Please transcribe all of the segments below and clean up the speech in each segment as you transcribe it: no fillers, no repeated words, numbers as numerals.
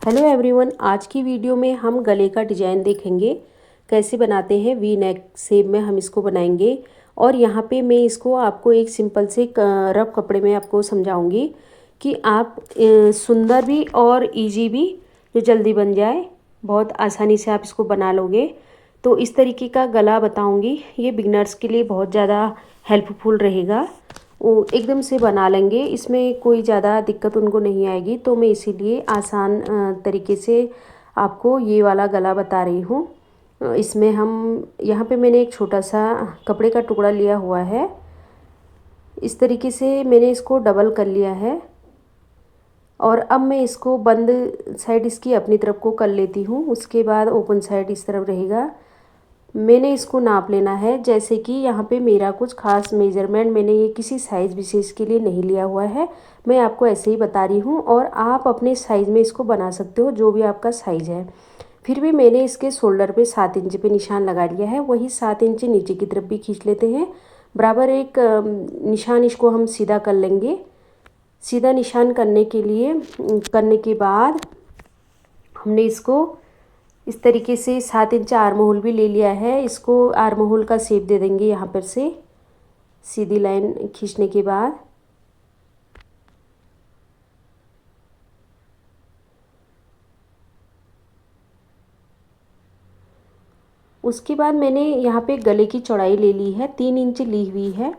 Hello everyone, आज की video में हम गले का डिज़ाइन देखेंगे कैसे बनाते हैं। वी नेक शेप में हम इसको बनाएंगे और यहाँ पे मैं इसको आपको एक सिंपल से रफ कपड़े में आपको समझाऊंगी कि आप सुंदर भी और इजी भी जो जल्दी बन जाए, बहुत आसानी से आप इसको बना लोगे। तो इस तरीके का गला बताऊंगी, ये बिगनर्स के लिए बहुत ज़्यादा हेल्पफुल रहेगा। वो एकदम से बना लेंगे, इसमें कोई ज़्यादा दिक्कत उनको नहीं आएगी। तो मैं इसीलिए आसान तरीके से आपको ये वाला गला बता रही हूँ। इसमें हम यहाँ पे मैंने एक छोटा सा कपड़े का टुकड़ा लिया हुआ है। इस तरीके से मैंने इसको डबल कर लिया है और अब मैं इसको बंद साइड इसकी अपनी तरफ को कर लेती हूँ। उसके बाद ओपन साइड इस तरफ रहेगा। मैंने इसको नाप लेना है, जैसे कि यहाँ पे मेरा कुछ खास मेजरमेंट मैंने ये किसी साइज़ विशेष के लिए नहीं लिया हुआ है, मैं आपको ऐसे ही बता रही हूँ और आप अपने साइज़ में इसको बना सकते हो जो भी आपका साइज़ है। फिर भी मैंने इसके शोल्डर पे 7 इंच पे निशान लगा लिया है, वही 7 इंच नीचे की तरफ भी खींच लेते हैं। बराबर एक निशान इसको हम सीधा कर लेंगे। सीधा निशान करने के बाद हमने इसको इस तरीके से 7 इंच आर्म होल भी ले लिया है। इसको आर्म होल का शेप दे देंगे यहाँ पर से सीधी लाइन खींचने के बाद। उसके बाद मैंने यहाँ पे गले की चौड़ाई ले ली है, 3 इंच ली हुई है।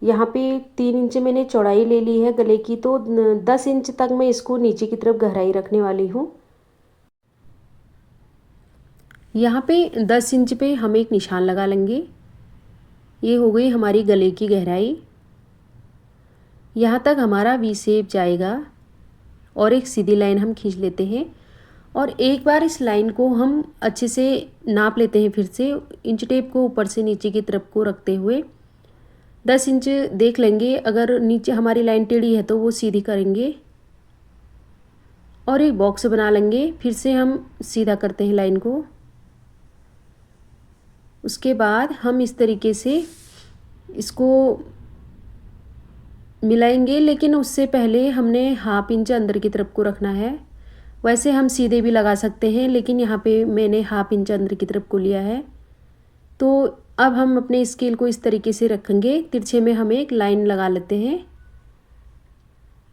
यहाँ पे 3 इंच मैंने चौड़ाई ले ली है गले की, तो 10 इंच तक मैं इसको नीचे की तरफ गहराई रखने वाली हूँ। यहाँ पे 10 इंच पे हम एक निशान लगा लेंगे। ये हो गई हमारी गले की गहराई। यहाँ तक हमारा वी शेप जाएगा और एक सीधी लाइन हम खींच लेते हैं और एक बार इस लाइन को हम अच्छे से नाप लेते हैं। फिर से इंच टेप को ऊपर से नीचे की तरफ को रखते हुए 10 इंच देख लेंगे। अगर नीचे हमारी लाइन टेढ़ी है तो वो सीधी करेंगे और एक बॉक्स बना लेंगे। फिर से हम सीधा करते हैं लाइन को। उसके बाद हम इस तरीके से इसको मिलाएंगे, लेकिन उससे पहले हमने हाफ इंच अंदर की तरफ को रखना है। वैसे हम सीधे भी लगा सकते हैं, लेकिन यहाँ पे मैंने हाफ इंच अंदर की तरफ को लिया है। तो अब हम अपने स्केल को इस तरीके से रखेंगे। तिरछे में हम एक लाइन लगा लेते हैं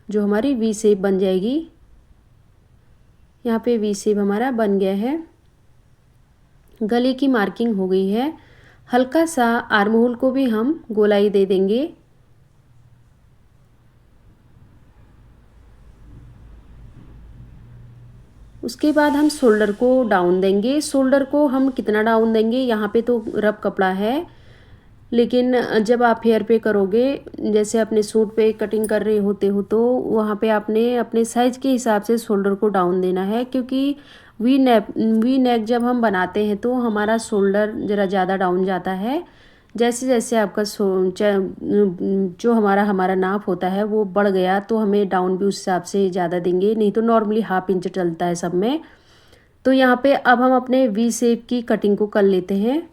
जो हमारी वी शेप बन जाएगी। यहाँ पे वी शेप हमारा बन गया है। गले की मार्किंग हो गई है। हल्का सा आर्म होल को भी हम गोलाई दे देंगे। उसके बाद हम शोल्डर को डाउन देंगे। शोल्डर को हम कितना डाउन देंगे, यहाँ पे तो रफ कपड़ा है, लेकिन जब आप हेयर पे करोगे, जैसे अपने सूट पे कटिंग कर रहे होते हो, तो वहाँ पे आपने अपने साइज़ के हिसाब से शोल्डर को डाउन देना है। क्योंकि वी नेक जब हम बनाते हैं तो हमारा शोल्डर ज़रा ज़्यादा डाउन जाता है। जैसे जैसे आपका जो हमारा नाप होता है वो बढ़ गया तो हमें डाउन भी उस हिसाब से ज़्यादा देंगे, नहीं तो नॉर्मली हाफ इंच चलता है सब में। तो यहाँ पे अब हम अपने वी शेप की कटिंग को कर लेते हैं।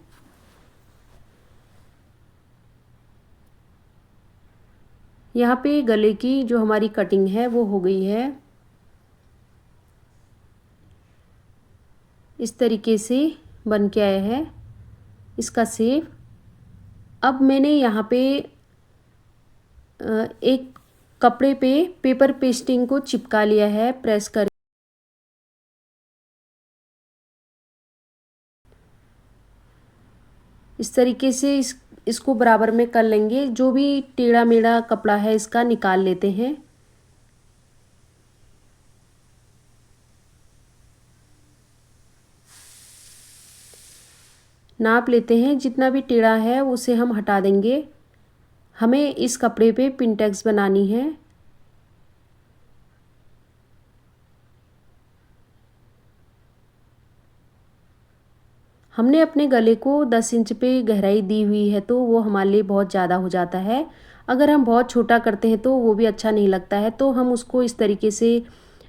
यहाँ पे गले की जो हमारी कटिंग है वो हो गई है। इस तरीके से बन के आया है इसका शेप। अब मैंने यहाँ पे एक कपड़े पे पेपर पेस्टिंग को चिपका लिया है प्रेस कर। इस तरीके से इसको बराबर में कर लेंगे। जो भी टेढ़ा मेढ़ा कपड़ा है इसका निकाल लेते हैं। नाप लेते हैं, जितना भी टेढ़ा है उसे हम हटा देंगे। हमें इस कपड़े पे पिनटैक्स बनानी है। हमने अपने गले को 10 इंच पे गहराई दी हुई है, तो वो हमारे लिए बहुत ज़्यादा हो जाता है। अगर हम बहुत छोटा करते हैं तो वो भी अच्छा नहीं लगता है, तो हम उसको इस तरीके से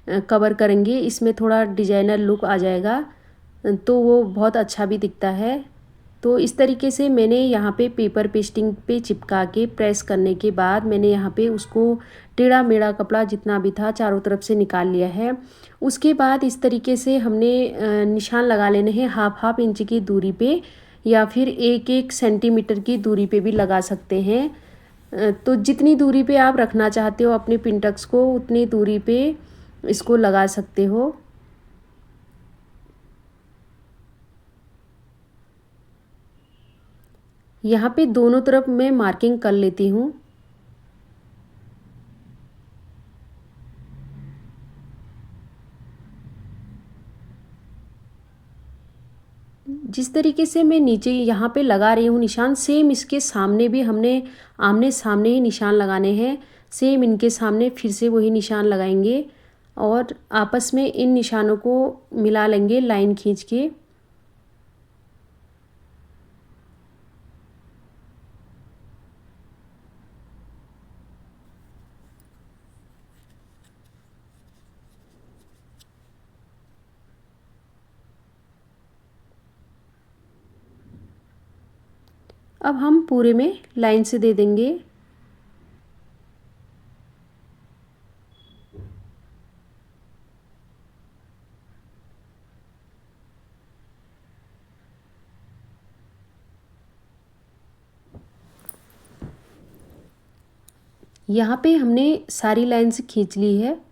कवर करेंगे। इसमें थोड़ा डिजाइनर लुक आ जाएगा, तो वो बहुत अच्छा भी दिखता है। तो इस तरीके से मैंने यहाँ पे पेपर पेस्टिंग पे चिपका के प्रेस करने के बाद मैंने यहाँ पे उसको टेढ़ा मेढ़ा कपड़ा जितना भी था चारों तरफ से निकाल लिया है। उसके बाद इस तरीके से हमने निशान लगा लेने हैं हाफ इंच की दूरी पे, या फिर 1-1 सेंटीमीटर की दूरी पे भी लगा सकते हैं। तो जितनी दूरी पे आप रखना चाहते हो अपने पिंटक्स को उतनी दूरी पे इसको लगा सकते हो। यहाँ पे दोनों तरफ मैं मार्किंग कर लेती हूँ। जिस तरीके से मैं नीचे यहाँ पे लगा रही हूँ निशान, सेम इसके सामने भी हमने आमने सामने ही निशान लगाने हैं। सेम इनके सामने फिर से वही निशान लगाएंगे और आपस में इन निशानों को मिला लेंगे लाइन खींच के। अब हम पूरे में लाइन से दे देंगे। यहाँ पे हमने सारी लाइन से खींच ली है।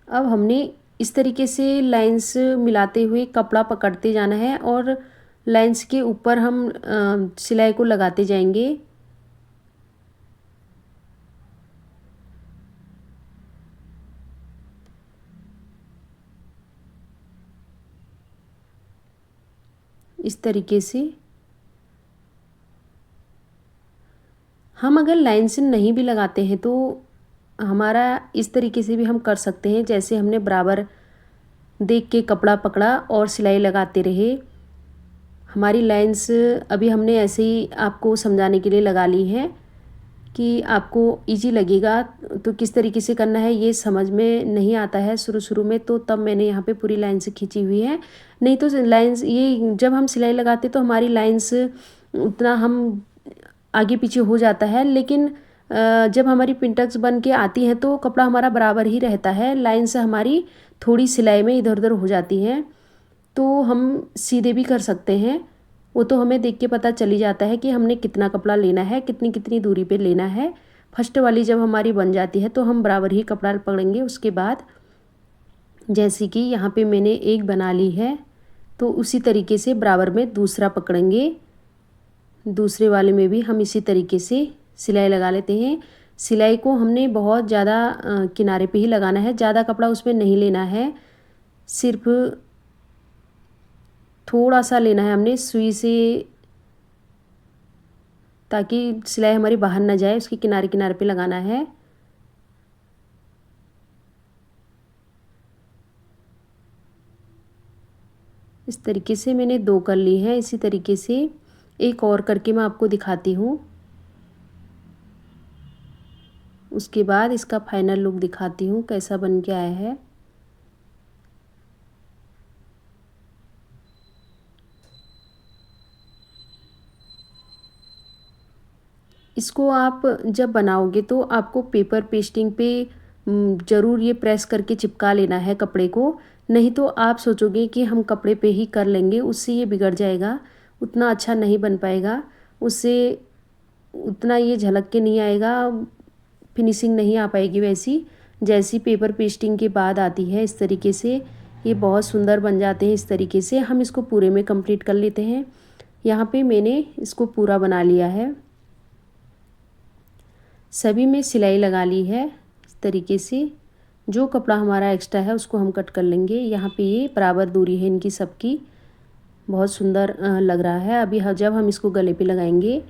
अब हमने इस तरीके से लाइंस मिलाते हुए कपड़ा पकड़ते जाना है और लाइंस के ऊपर हम सिलाई को लगाते जाएंगे। इस तरीके से हम अगर लाइन से नहीं भी लगाते हैं तो हमारा इस तरीके से भी हम कर सकते हैं, जैसे हमने बराबर देख के कपड़ा पकड़ा और सिलाई लगाते रहे। हमारी लाइंस अभी हमने ऐसे ही आपको समझाने के लिए लगा ली है कि आपको इजी लगेगा। तो किस तरीके से करना है ये समझ में नहीं आता है शुरू में, तो तब मैंने यहाँ पे पूरी लाइन से खींची हुई है। नहीं तो लाइंस ये जब हम सिलाई लगाते तो हमारी लाइंस उतना हम आगे पीछे हो जाता है, लेकिन जब हमारी पिंटक्स बन के आती हैं तो कपड़ा हमारा बराबर ही रहता है। लाइन से हमारी थोड़ी सिलाई में इधर उधर हो जाती हैं, तो हम सीधे भी कर सकते हैं। वो तो हमें देख के पता चली जाता है कि हमने कितना कपड़ा लेना है, कितनी कितनी दूरी पे लेना है। फर्स्ट वाली जब हमारी बन जाती है तो हम बराबर ही कपड़ा पकड़ेंगे। उसके बाद जैसे कि यहाँ पे मैंने एक बना ली है तो उसी तरीके से बराबर में दूसरा पकड़ेंगे। दूसरे वाले में भी हम इसी तरीके से सिलाई लगा लेते हैं। सिलाई को हमने बहुत ज़्यादा किनारे पे ही लगाना है, ज़्यादा कपड़ा उसमें नहीं लेना है, सिर्फ थोड़ा सा लेना है हमने सुई से, ताकि सिलाई हमारी बाहर ना जाए। उसके किनारे किनारे पे लगाना है। इस तरीके से मैंने 2 कर ली हैं। इसी तरीके से एक और करके मैं आपको दिखाती हूँ। उसके बाद इसका फाइनल लुक दिखाती हूँ कैसा बन के आया है। इसको आप जब बनाओगे तो आपको पेपर पेस्टिंग पे ज़रूर ये प्रेस करके चिपका लेना है कपड़े को। नहीं तो आप सोचोगे कि हम कपड़े पे ही कर लेंगे, उससे ये बिगड़ जाएगा, उतना अच्छा नहीं बन पाएगा, उससे उतना ये झलक के नहीं आएगा, फिनिशिंग नहीं आ पाएगी वैसी जैसी पेपर पेस्टिंग के बाद आती है। इस तरीके से ये बहुत सुंदर बन जाते हैं। इस तरीके से हम इसको पूरे में कंप्लीट कर लेते हैं। यहाँ पे मैंने इसको पूरा बना लिया है, सभी में सिलाई लगा ली है। इस तरीके से जो कपड़ा हमारा एक्स्ट्रा है उसको हम कट कर लेंगे। यहाँ पे ये बराबर दूरी है इनकी सबकी, बहुत सुंदर लग रहा है। अभी जब हम इसको गले पे लगाएंगे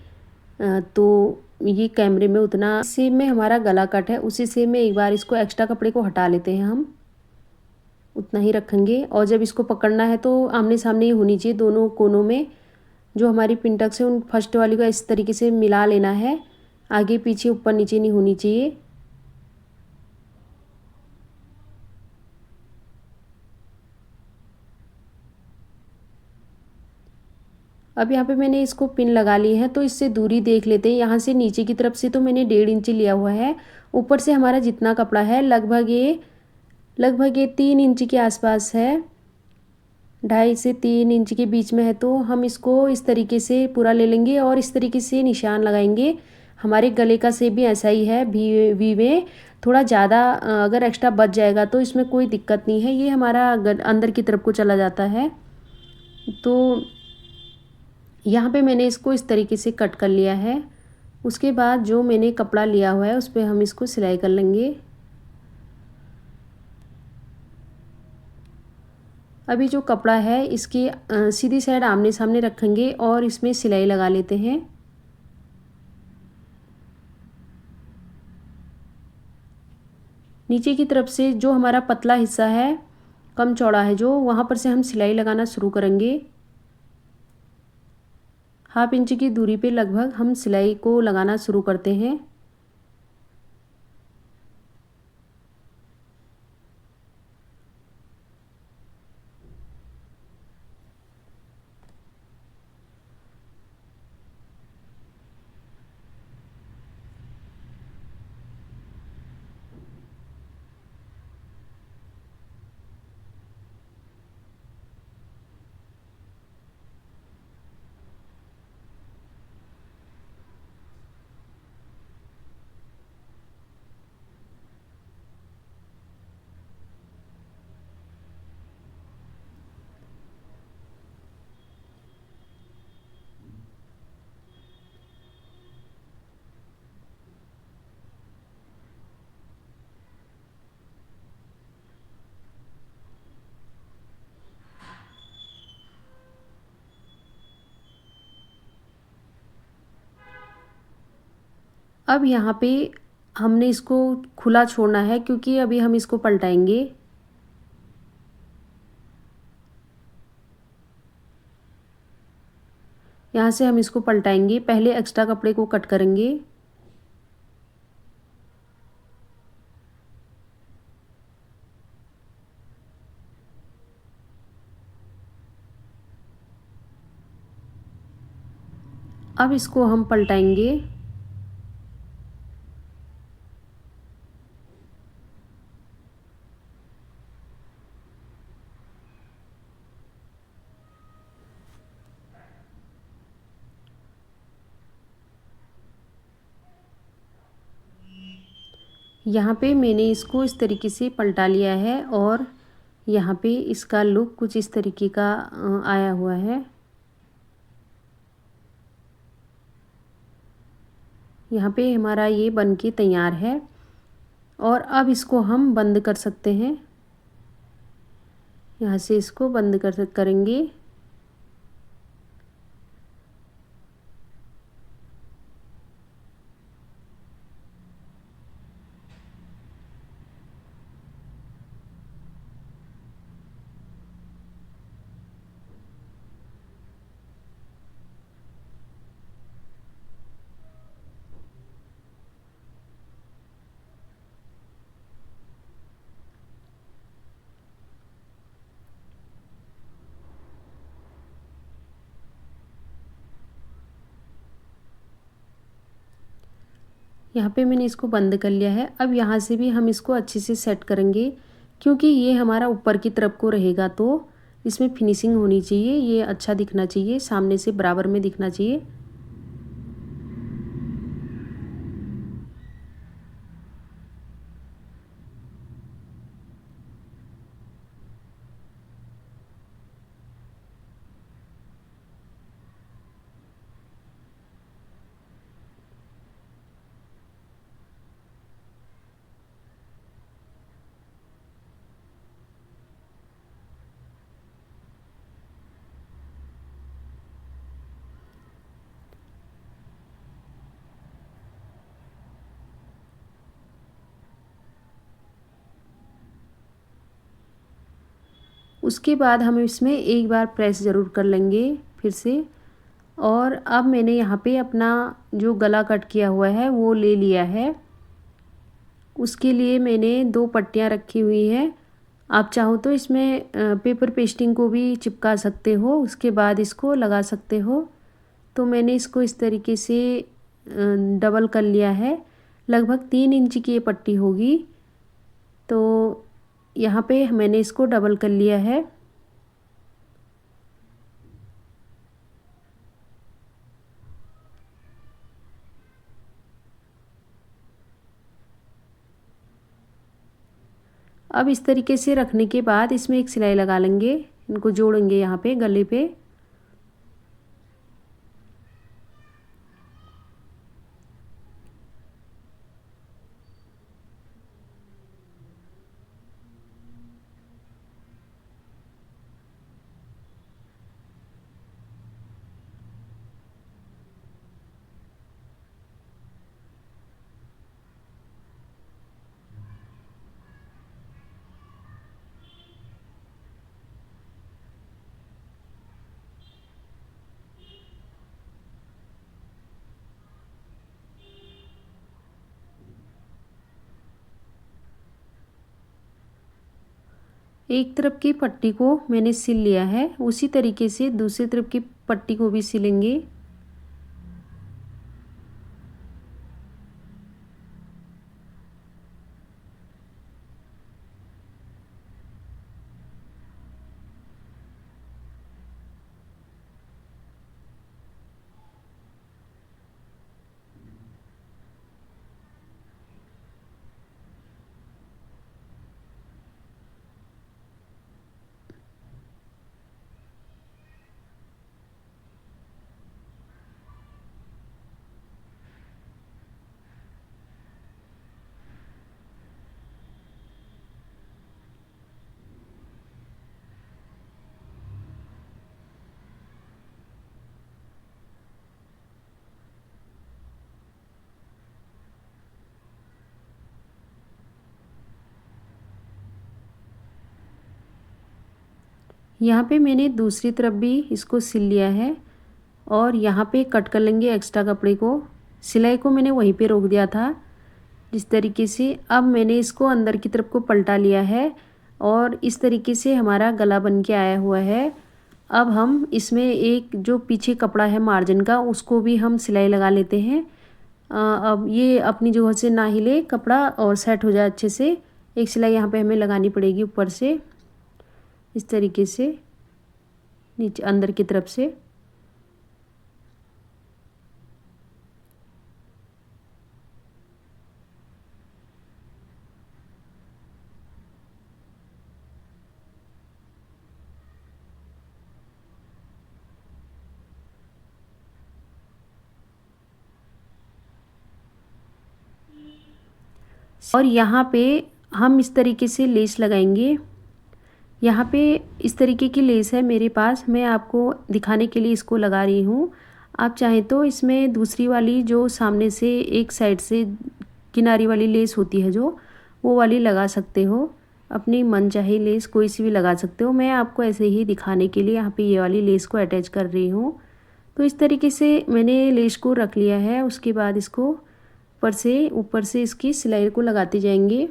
तो ये कैमरे में उतना सेम में हमारा गला कट है, उसी सेम में एक बार इसको एक्स्ट्रा कपड़े को हटा लेते हैं, हम उतना ही रखेंगे। और जब इसको पकड़ना है तो आमने सामने ही होनी चाहिए, दोनों कोनों में जो हमारी पिंटक्स है उन फर्स्ट वाली को इस तरीके से मिला लेना है। आगे पीछे ऊपर नीचे नहीं होनी चाहिए। अब यहाँ पे मैंने इसको पिन लगा ली है, तो इससे दूरी देख लेते हैं। यहाँ से नीचे की तरफ से तो मैंने 1.5 इंच लिया हुआ है, ऊपर से हमारा जितना कपड़ा है लगभग ये 3 इंच के आसपास है, 2.5 से 3 इंच के बीच में है। तो हम इसको इस तरीके से पूरा ले लेंगे और इस तरीके से निशान लगाएंगे। हमारे गले का शेप भी ऐसा ही है, वी में थोड़ा ज़्यादा अगर एक्स्ट्रा बच जाएगा तो इसमें कोई दिक्कत नहीं है, ये हमारा अंदर की तरफ को चला जाता है। तो यहाँ पे मैंने इसको इस तरीके से कट कर लिया है। उसके बाद जो मैंने कपड़ा लिया हुआ है उस पर हम इसको सिलाई कर लेंगे। अभी जो कपड़ा है इसकी सीधी साइड आमने सामने रखेंगे और इसमें सिलाई लगा लेते हैं। नीचे की तरफ से जो हमारा पतला हिस्सा है, कम चौड़ा है जो, वहाँ पर से हम सिलाई लगाना शुरू करेंगे। 1/2 इंच की दूरी पे लगभग हम सिलाई को लगाना शुरू करते हैं। अब यहाँ पे हमने इसको खुला छोड़ना है क्योंकि अभी हम इसको पलटाएंगे। यहाँ से हम इसको पलटाएंगे, पहले एक्स्ट्रा कपड़े को कट करेंगे। अब इसको हम पलटाएंगे। यहाँ पे मैंने इसको इस तरीके से पलटा लिया है और यहाँ पे इसका लुक कुछ इस तरीके का आया हुआ है। यहाँ पे हमारा ये बन के तैयार है और अब इसको हम बंद कर सकते हैं। यहाँ से इसको बंद करेंगे। यहाँ पे मैंने इसको बंद कर लिया है। अब यहाँ से भी हम इसको अच्छे से सेट करेंगे क्योंकि ये हमारा ऊपर की तरफ को रहेगा, तो इसमें फिनिशिंग होनी चाहिए, ये अच्छा दिखना चाहिए, सामने से बराबर में दिखना चाहिए। उसके बाद हम इसमें एक बार प्रेस ज़रूर कर लेंगे फिर से। और अब मैंने यहाँ पे अपना जो गला कट किया हुआ है वो ले लिया है। उसके लिए मैंने 2 पट्टियाँ रखी हुई हैं आप चाहो तो इसमें पेपर पेस्टिंग को भी चिपका सकते हो, उसके बाद इसको लगा सकते हो। तो मैंने इसको इस तरीके से डबल कर लिया है। लगभग 3 इंच की ये पट्टी होगी। तो यहाँ पे मैंने इसको डबल कर लिया है। अब इस तरीके से रखने के बाद इसमें एक सिलाई लगा लेंगे, इनको जोड़ेंगे यहाँ पे गले पे। एक तरफ की पट्टी को मैंने सिल लिया है, उसी तरीके से दूसरी तरफ की पट्टी को भी सिलेंगे। यहाँ पे मैंने दूसरी तरफ भी इसको सिल लिया है और यहाँ पे कट कर लेंगे एक्स्ट्रा कपड़े को। सिलाई को मैंने वहीं पे रोक दिया था जिस तरीके से। अब मैंने इसको अंदर की तरफ को पलटा लिया है और इस तरीके से हमारा गला बन के आया हुआ है। अब हम इसमें एक जो पीछे कपड़ा है मार्जिन का, उसको भी हम सिलाई लगा लेते हैं। अब ये अपनी जगह से ना हिले कपड़ा और सेट हो जाए अच्छे से। एक सिलाई यहाँ पे हमें लगानी पड़ेगी ऊपर से, इस तरीके से नीचे अंदर की तरफ से। और यहाँ पे हम इस तरीके से लेस लगाएंगे। यहाँ पे इस तरीके की लेस है मेरे पास, मैं आपको दिखाने के लिए इसको लगा रही हूँ। आप चाहें तो इसमें दूसरी वाली जो सामने से एक साइड से किनारी वाली लेस होती है जो, वो वाली लगा सकते हो। अपनी मन चाहे लेस कोई सी भी लगा सकते हो। मैं आपको ऐसे ही दिखाने के लिए यहाँ पे ये वाली लेस को अटैच कर रही हूँ। तो इस तरीके से मैंने लेस को रख लिया है। उसके बाद इसको ऊपर से इसकी सिलाई को लगाते जाएंगे।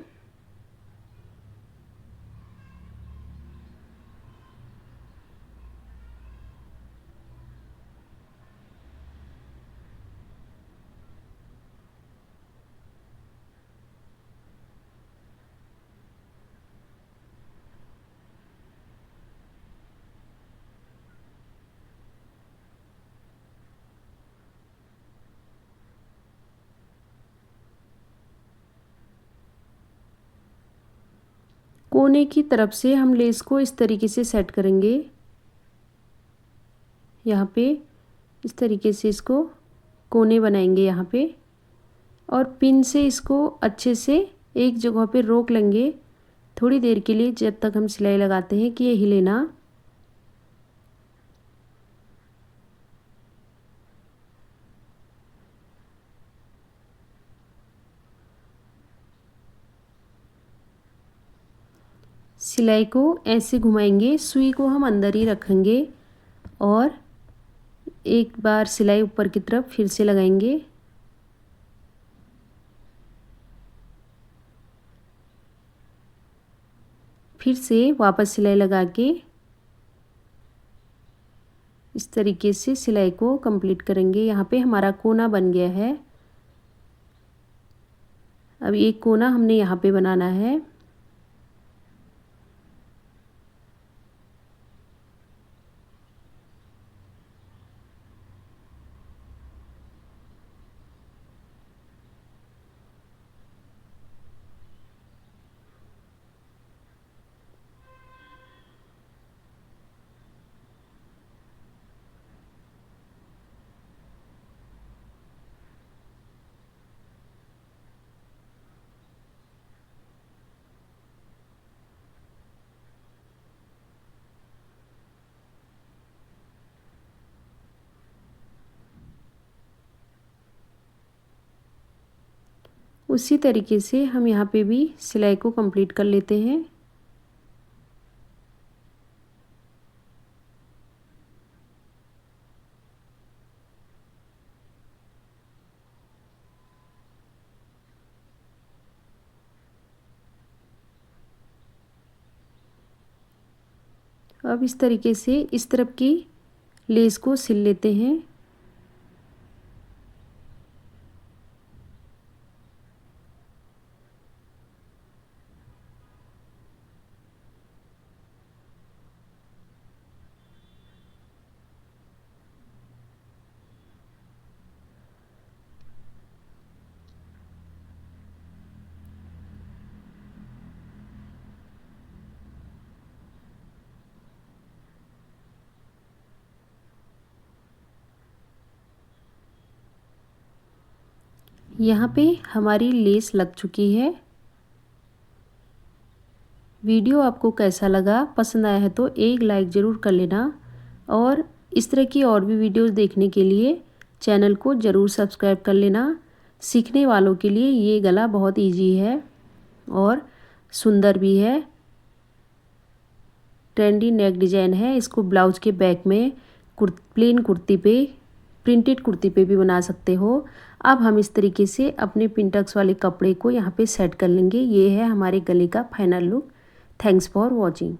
कोने की तरफ से हम लेस को इस तरीके से सेट करेंगे। यहाँ पे इस तरीके से इसको कोने बनाएंगे यहाँ पे, और पिन से इसको अच्छे से एक जगह पे रोक लेंगे थोड़ी देर के लिए, जब तक हम सिलाई लगाते हैं कि ये हिले ना। सिलाई को ऐसे घुमाएंगे, सुई को हम अंदर ही रखेंगे और एक बार सिलाई ऊपर की तरफ फिर से लगाएंगे। फिर से वापस सिलाई लगा के इस तरीके से सिलाई को कंप्लीट करेंगे। यहाँ पे हमारा कोना बन गया है। अब एक कोना हमने यहाँ पे बनाना है। उसी तरीके से हम यहाँ पे भी सिलाई को कंप्लीट कर लेते हैं। अब इस तरीके से इस तरफ की लेस को सिल लेते हैं। यहाँ पे हमारी लेस लग चुकी है। वीडियो आपको कैसा लगा, पसंद आया है तो एक लाइक ज़रूर कर लेना और इस तरह की और भी वीडियोस देखने के लिए चैनल को ज़रूर सब्सक्राइब कर लेना। सीखने वालों के लिए ये गला बहुत इजी है और सुंदर भी है। ट्रेंडी नेक डिज़ाइन है। इसको ब्लाउज के बैक में प्लेन कुर्ती पे, प्रिंटेड कुर्ती पे भी बना सकते हो। अब हम इस तरीके से अपने पिंटक्स वाले कपड़े को यहाँ पे सेट कर लेंगे। ये है हमारे गले का final look. Thanks for watching.